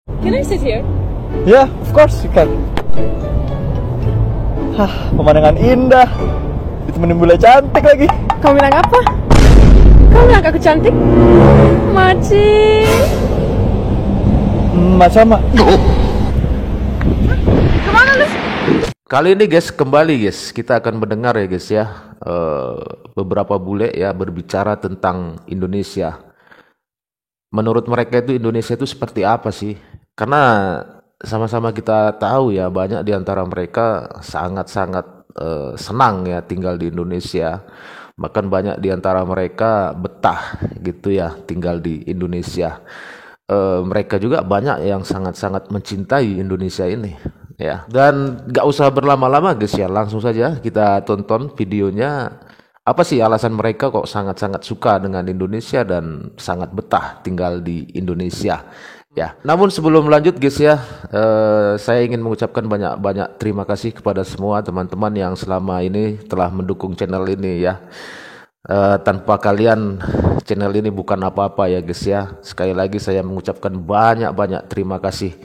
Can I sit here? Yeah, of course you can. Pemandangan indah, ditemenin bule cantik lagi. Kamu bilang apa? Kamu bilang aku cantik? Maci. Sama. Kemana lu? Kali ini guys, kembali guys, kita akan mendengar ya guys ya, beberapa bule ya berbicara tentang Indonesia. Menurut mereka itu Indonesia itu seperti apa sih? Karena sama-sama kita tahu ya, banyak di antara mereka sangat-sangat senang ya tinggal di Indonesia. Bahkan banyak di antara mereka betah gitu ya tinggal di Indonesia. Mereka juga banyak yang sangat-sangat mencintai Indonesia ini ya. Dan gak usah berlama-lama guys ya, langsung saja kita tonton videonya. Apa sih alasan mereka kok sangat-sangat suka dengan Indonesia dan sangat betah tinggal di Indonesia ya. Namun sebelum lanjut guys ya, saya ingin mengucapkan banyak-banyak terima kasih kepada semua teman-teman yang selama ini telah mendukung channel ini ya. Tanpa kalian channel ini bukan apa-apa ya guys ya. Sekali lagi saya mengucapkan banyak-banyak terima kasih.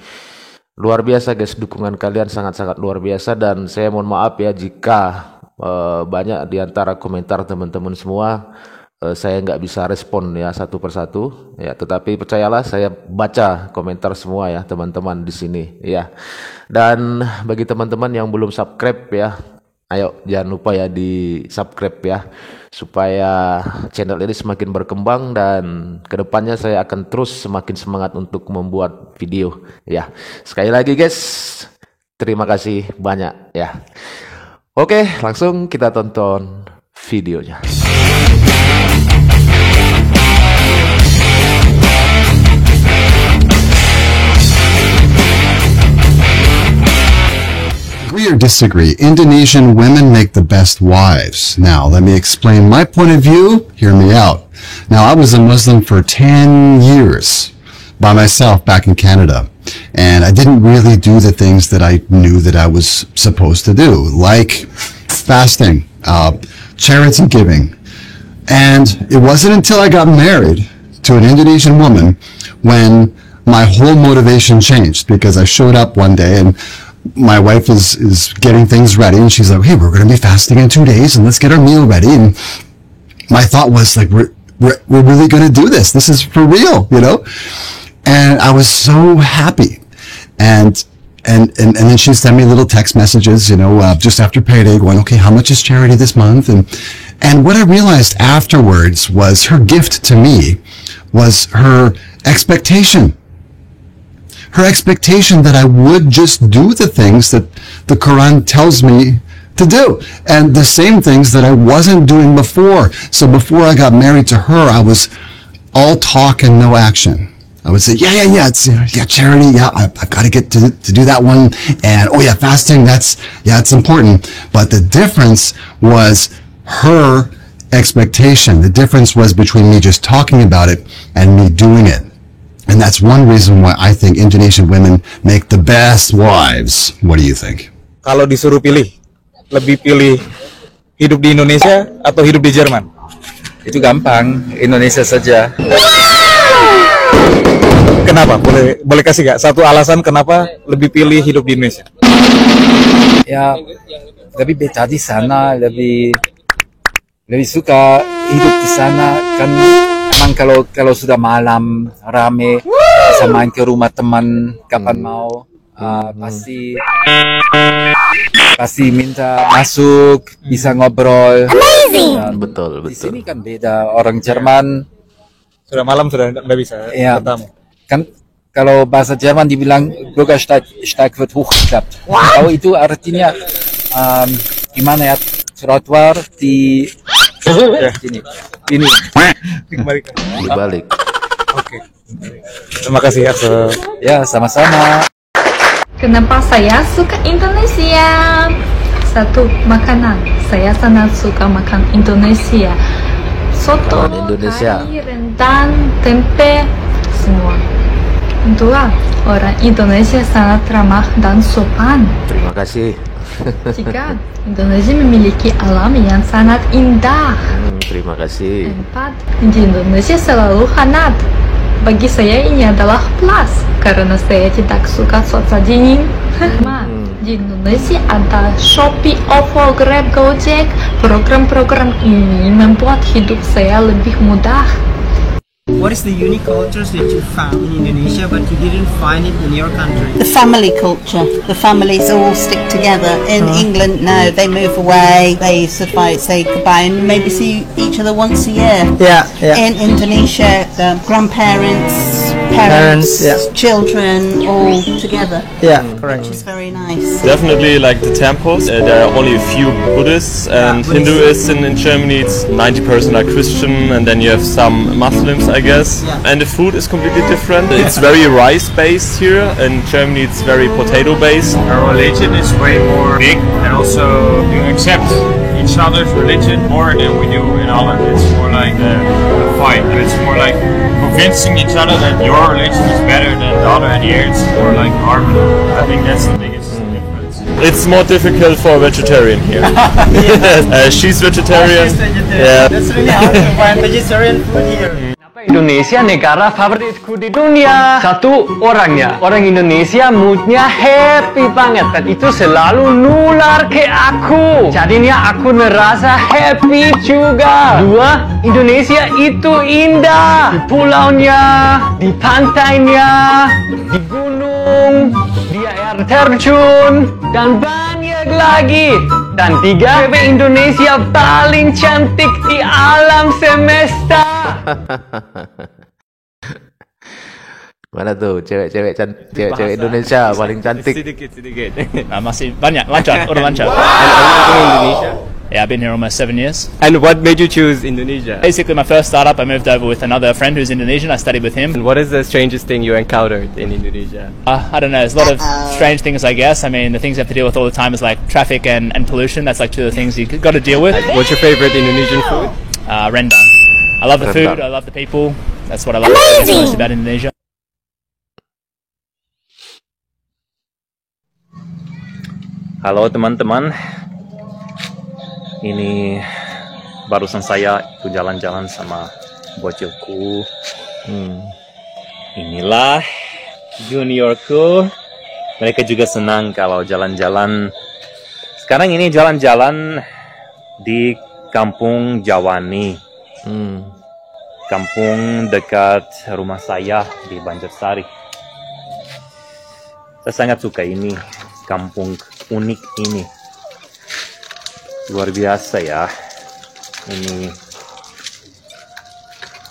Luar biasa guys, dukungan kalian sangat-sangat luar biasa. Dan saya mohon maaf ya jika banyak di antara komentar teman-teman semua saya nggak bisa respon ya satu persatu ya. Tetapi percayalah saya baca komentar semua ya teman-teman di sini ya. Dan bagi teman-teman yang belum subscribe ya, ayo jangan lupa ya di subscribe ya, supaya channel ini semakin berkembang dan kedepannya saya akan terus semakin semangat untuk membuat video ya. Sekali lagi guys, terima kasih banyak ya. Oke, langsung kita tonton videonya. Agree or disagree, Indonesian women make the best wives. Now, let me explain my point of view. Hear me out. Now, I was a Muslim for 10 years by myself back in Canada. And I didn't really do the things that I knew that I was supposed to do, like fasting, charity giving. And it wasn't until I got married to an Indonesian woman when my whole motivation changed, because I showed up one day and my wife is getting things ready and she's like, hey, we're going to be fasting in 2 days and let's get our meal ready. And my thought was like, we're really going to do this. This is for real, you know? And I was so happy. And then she sent me little text messages, you know, just after payday going, okay, how much is charity this month? And what I realized afterwards was her gift to me was her expectation. Her expectation that I would just do the things that the Quran tells me to do, and the same things that I wasn't doing before. So before I got married to her, I was all talk and no action. I would say, yeah, it's charity, yeah, I've got to get to do that one, and oh yeah, fasting, it's important. But the difference was her expectation. The difference was between me just talking about it and me doing it. And that's one reason why I think Indonesian women make the best wives. What do you think? Kalau disuruh pilih, lebih pilih hidup di Indonesia atau hidup di Jerman? Itu gampang, Indonesia saja. Kenapa? Boleh kasih gak satu alasan kenapa lebih pilih hidup di Indonesia? Ya, lebih betah di sana, lebih suka hidup di sana kan. Emang kalau sudah malam rame, bisa main ke rumah teman kapan mau, pasti minta masuk, bisa ngobrol. Betul. Di sini kan beda, orang Jerman Sudah malam sudah nggak bisa bertamu. Kan kalau bahasa Jerman dibilang Bürgersteig wird hochgeklappt. Wow. Itu artinya gimana ya, trotoar di ini dibalik. Oke. Terima kasih ya, sama-sama. Kenapa saya suka Indonesia? Satu, makanan. Saya sangat suka makan Indonesia. Soto, Indonesia, kari, rendang, tempe, semua. Kedua, orang Indonesia sangat ramah dan sopan. terima kasih. Tiga, Indonesia memiliki alam yang sangat indah. Terima kasih. Empat, di Indonesia selalu hangat. Bagi saya ini adalah plus karena saya tidak suka cuaca dingin. Di Indonesia ada Shopee, OVO, Grab, Gojek. Program-program ini membuat hidup saya lebih mudah. What is the unique cultures that you found in Indonesia but you didn't find it in your country? The family culture. The families all stick together. In England, no, they move away. They sort of like say goodbye and maybe see each other once a year. Yeah. In Indonesia, the grandparents, parents, children, all together. Yeah, correct. Which is very nice. Definitely like the temples. There are only a few Buddhists and Hinduists in Germany. It's 90% are Christian, and then you have some Muslims, I guess. And the food is completely different. It's very rice-based here. In Germany, it's very potato-based. Our religion is way more big, and also you accept each other's religion more than we do in Holland. It's more like a fight, and it's more like convincing each other that your religion is better than the other, and here it's more like harmony. I think that's the biggest difference. It's more difficult for a vegetarian here. She's vegetarian. Yeah. That's really hard to find vegetarian food here. Indonesia negara favoritku di dunia. Satu, orangnya. Orang Indonesia moodnya happy banget. Dan itu selalu nular ke aku. Jadinya aku merasa happy juga. Dua, Indonesia itu indah. Di pulaunya, di pantainya, di gunung, di air terjun, dan banyak lagi. Dan tiga, cewek Indonesia paling cantik di alam semesta. Mana tuh cewek Indonesia paling cantik? Sedikit. Masih banyak, lancar, udah lancar. Indonesia? Yeah, I've been here almost 7 years. And what made you choose Indonesia? Basically, my first startup, I moved over with another friend who's Indonesian. I studied with him. And what is the strangest thing you encountered in Indonesia? I don't know. There's a lot of strange things, I guess. I mean, the things you have to deal with all the time is like traffic and pollution. That's like two of the things you got to deal with. What's your favorite Indonesian food? Rendang. I love the food. I love the people. That's what I love most about Indonesia. Halo teman-teman. Ini barusan saya itu jalan-jalan sama bocilku. Inilah juniorku. Mereka juga senang kalau jalan-jalan. Sekarang ini jalan-jalan di Kampung Jawani. Kampung dekat rumah saya di Banjarsari. Saya sangat suka ini, kampung unik ini. Luar biasa ya. Ini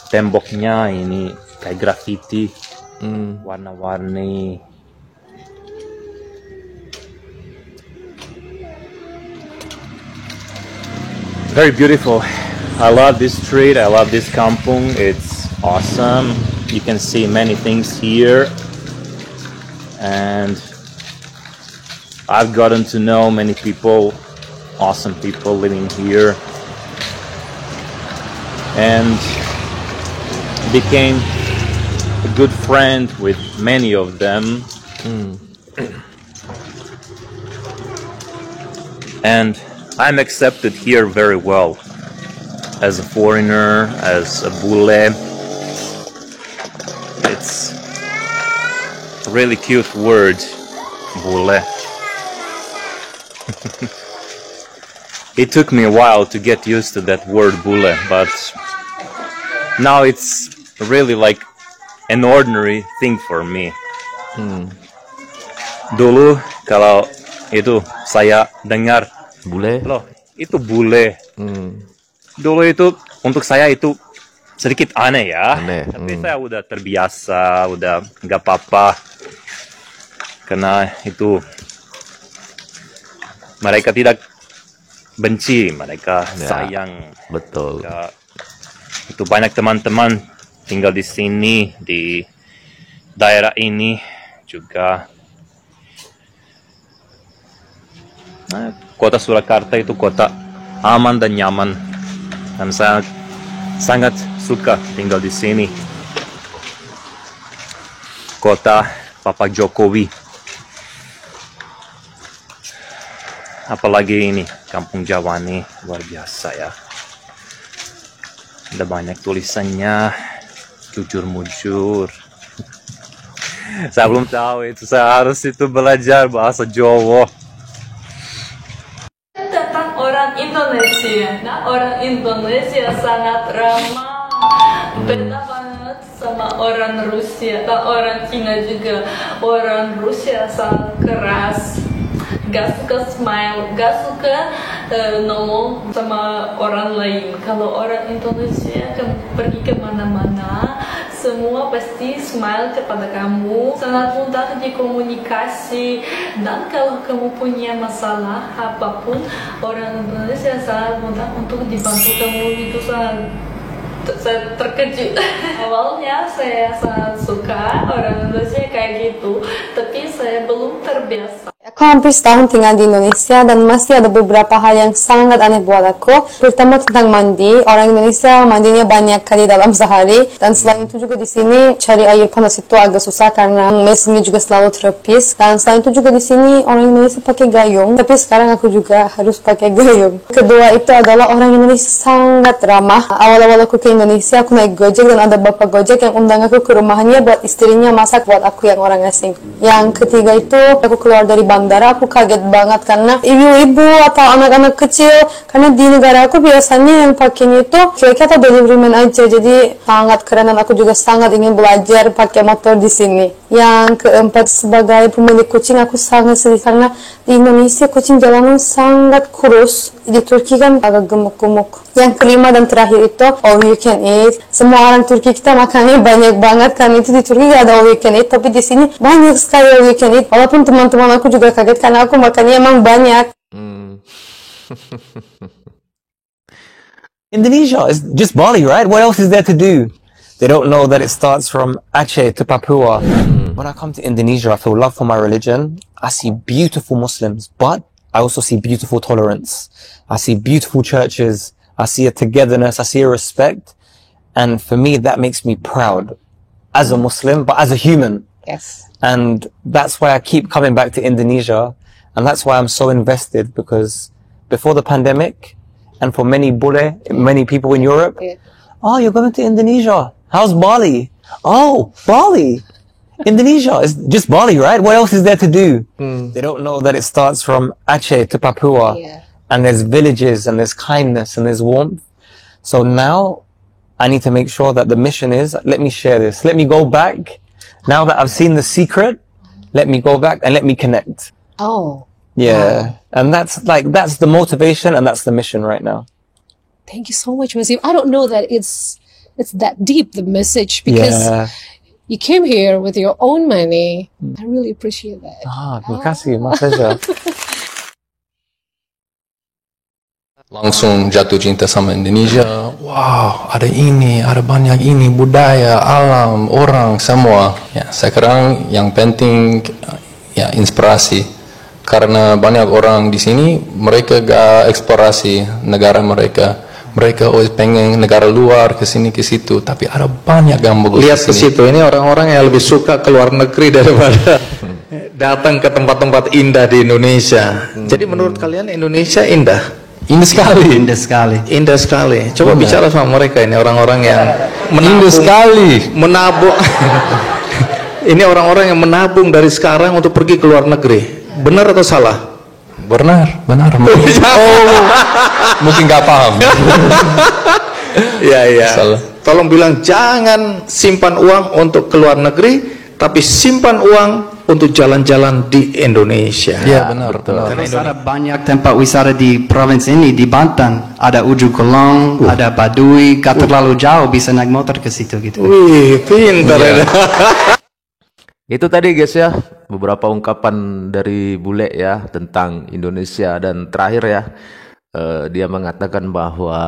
temboknya ini kayak graffiti, warna-warni. Very beautiful. I love this street. I love this kampung. It's awesome. You can see many things here, and I've gotten to know many people. Awesome people living here, and became a good friend with many of them. And I'm accepted here very well as a foreigner, as a bule. It's a really cute word, bule. It took me a while to get used to that word bule, but now it's really like an ordinary thing for me. Dulu kalau itu saya dengar bule, loh itu bule. Dulu itu untuk saya itu sedikit aneh ya. Tapi saya udah terbiasa, udah nggak apa-apa. Karena itu mereka tidak benci, mereka sayang. Betul. Itu banyak teman-teman tinggal di sini, di daerah ini juga. Kota Surakarta itu kota aman dan nyaman, dan saya sangat suka tinggal di sini. Kota Papa Jokowi. Apalagi ini Kampung Jawani, luar biasa ya. Ada banyak tulisannya. jujur-mujur. Saya belum tahu itu, saya harus itu belajar bahasa Jawa. Tentang orang Indonesia. Nah, orang Indonesia sangat ramah. Beda banget sama orang Rusia. Nah, orang Cina juga. Orang Rusia sangat keras. Gak suka smile, gak suka ngomong sama orang lain. Kalau orang Indonesia pergi kemana-mana, semua pasti smile kepada kamu, sangat mudah dikomunikasi. Dan kalau kamu punya masalah apapun, orang Indonesia sangat mudah untuk dibantu kamu. Itu saya terkejut. Awalnya saya sangat suka orang Indonesia kayak gitu, tapi saya belum terbiasa. Aku hampir setahun tinggal di Indonesia dan masih ada beberapa hal yang sangat aneh buat aku. Pertama tentang mandi. Orang Indonesia mandinya banyak kali dalam sehari, dan selain itu juga di sini cari air panas itu agak susah karena mesinnya juga selalu terpis. Dan selain itu juga di sini orang Indonesia pakai gayung, tapi sekarang aku juga harus pakai gayung. Kedua itu adalah orang Indonesia sangat ramah. Awal-awal aku ke Indonesia, aku naik Gojek dan ada bapak Gojek yang undang aku ke rumahnya buat istrinya masak buat aku yang orang asing. Yang ketiga itu aku keluar dari bandara, aku kaget banget karena ibu-ibu atau anak-anak kecil, karena di negara aku biasanya yang pakainya itu kayak atau delivery man aja, jadi sangat keren dan aku juga sangat ingin belajar pakai motor di sini. Yang keempat, sebagai pemilik kucing aku sangat sedih karena di Indonesia kucing jalanan sangat kurus, di Turki kan agak gemuk-gemuk. Yang kelima dan terakhir itu all you can eat. Semua orang Turki kita makannya banyak banget kan, itu di Turki gak ada all you can eat, tapi di sini banyak sekali all you can eat. Walaupun teman-teman aku juga kaget karena aku makannya emang banyak. Indonesia is just Bali, right? What else is there to do? They don't know that it starts from Aceh to Papua. When I come to Indonesia, I feel love for my religion. I see beautiful Muslims, but I also see beautiful tolerance. I see beautiful churches. I see a togetherness. I see a respect. And for me, that makes me proud as a Muslim, but as a human. Yes. And that's why I keep coming back to Indonesia. And that's why I'm so invested, because before the pandemic, and for many Bule, many people in Europe, oh, you're going to Indonesia. How's Bali? Oh, Bali. Indonesia is just Bali, right? What else is there to do? They don't know that it starts from Aceh to Papua. And there's villages, and there's kindness, and there's warmth. So now I need to make sure that the mission is, let me share this. Let me go back. Now that I've seen the secret, let me go back and let me connect. Oh. Yeah. And that's the motivation, and that's the mission right now. Thank you so much, Wasim. I don't know that it's that deep, the message, because you came here with your own money. I really appreciate that. Terima kasih, my pleasure. Langsung jatuh cinta sama Indonesia. Wow, ada ini, ada banyak ini, budaya, alam, orang, semua. Ya, sekarang yang penting ya inspirasi. Karena banyak orang di sini, mereka gak eksplorasi negara mereka. Mereka always pengen negara luar, ke sini ke situ, tapi ada banyak yang bagus. Lihat ke situ, ini orang-orang yang lebih suka ke luar negeri daripada datang ke tempat-tempat indah di Indonesia. Jadi menurut kalian Indonesia indah? Indah sekali. Indah sekali. Indah sekali. Coba bicara sama mereka ini, orang-orang yang menabung. Indah sekali. Menabung. Ini orang-orang yang menabung dari sekarang untuk pergi ke luar negeri. Benar atau salah? Benar. Mungkin nggak paham. Iya. Tolong bilang jangan simpan uang untuk ke luar negeri, tapi simpan uang untuk jalan-jalan di Indonesia. Iya benar. Terus ada banyak tempat wisata di provinsi ini, di Banten. Ada Ujung Kulon, ada Baduy. Gak terlalu jauh, bisa naik motor ke situ gitu. Wih, pintar ya. Itu tadi guys ya, beberapa ungkapan dari bule ya tentang Indonesia. Dan terakhir ya, dia mengatakan bahwa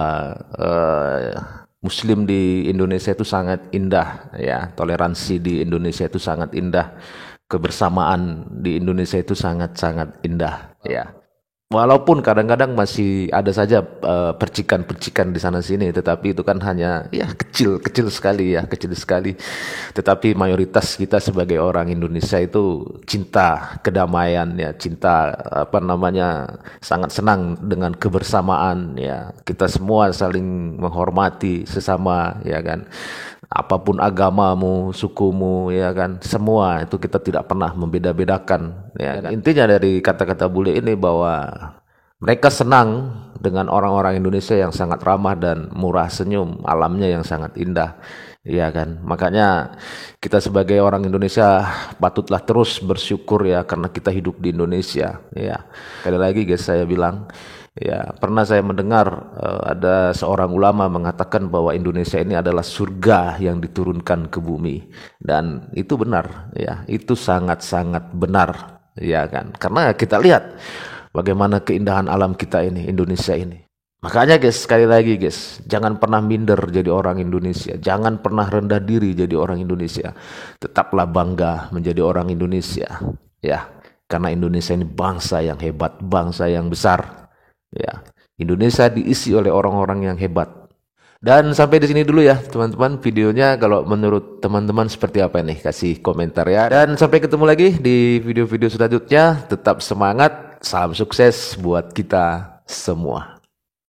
Muslim di Indonesia itu sangat indah ya, toleransi di Indonesia itu sangat indah, kebersamaan di Indonesia itu sangat-sangat indah ya. Walaupun kadang-kadang masih ada saja percikan-percikan di sana sini, tetapi itu kan hanya ya kecil sekali. Tetapi mayoritas kita sebagai orang Indonesia itu cinta kedamaian ya, cinta sangat senang dengan kebersamaan ya. Kita semua saling menghormati sesama ya kan. Apapun agamamu, sukumu ya kan, semua itu kita tidak pernah membeda-bedakan ya kan? Intinya dari kata-kata bule ini bahwa mereka senang dengan orang-orang Indonesia yang sangat ramah dan murah senyum, alamnya yang sangat indah ya kan. Makanya kita sebagai orang Indonesia patutlah terus bersyukur ya, karena kita hidup di Indonesia ya. Sekali lagi guys, saya bilang ya, pernah saya mendengar ada seorang ulama mengatakan bahwa Indonesia ini adalah surga yang diturunkan ke bumi, dan itu benar ya, itu sangat-sangat benar ya kan, karena kita lihat bagaimana keindahan alam kita ini, Indonesia ini. Makanya guys, sekali lagi guys, jangan pernah minder jadi orang Indonesia, jangan pernah rendah diri jadi orang Indonesia, tetaplah bangga menjadi orang Indonesia ya, karena Indonesia ini bangsa yang hebat, bangsa yang besar. Ya, Indonesia diisi oleh orang-orang yang hebat. Dan sampai di sini dulu ya teman-teman videonya. Kalau menurut teman-teman seperti apa nih, kasih komentar ya. Dan sampai ketemu lagi di video-video selanjutnya. Tetap semangat, salam sukses buat kita semua.